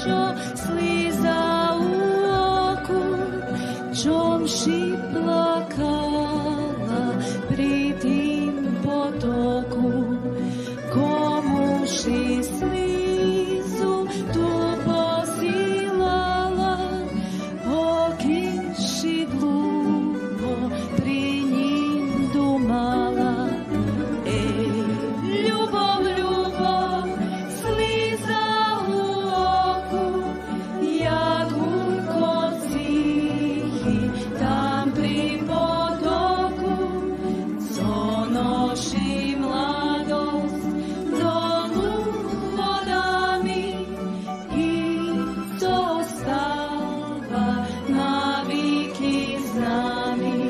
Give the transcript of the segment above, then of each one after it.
čo slíza u oku, čomši plakala pri tým potoku. Komuši slízu tu posílala, okýši dlúho pri ním dumala. Ľubov, ľubov, slíza u oku, jak urkocíchy tam pri potoku, co noší mladosť dolu vodami i zostáva na výky s nami.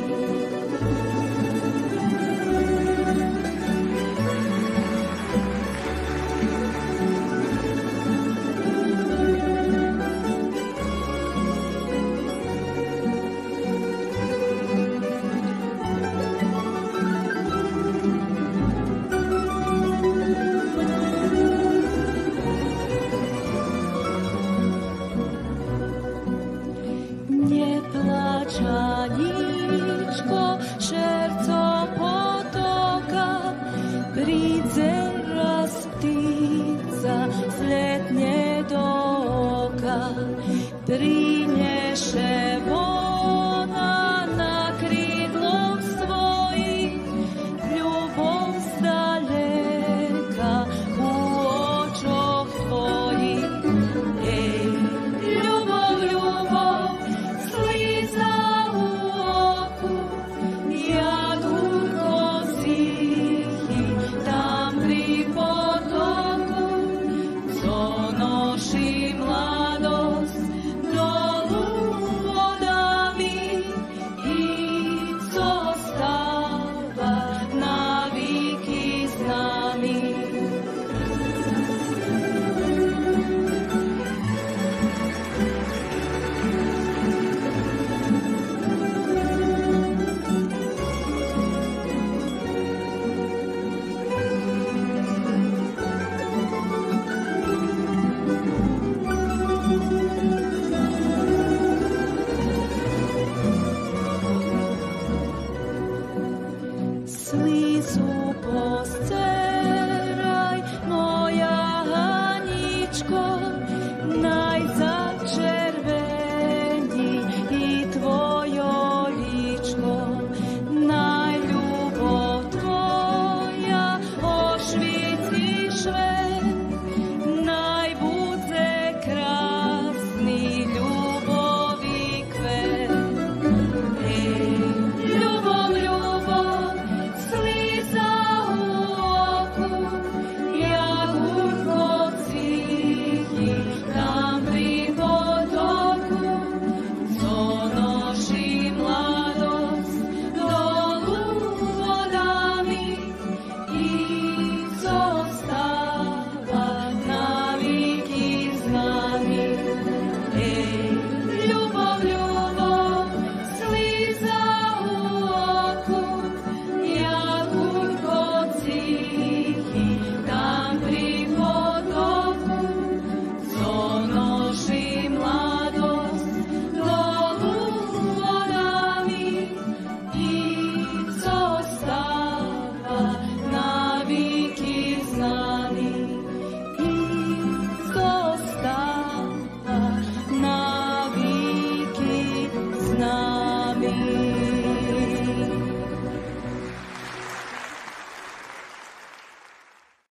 Neplač, Aničko, šerco potoka, príde raz ptíca, zletne do oka, prineše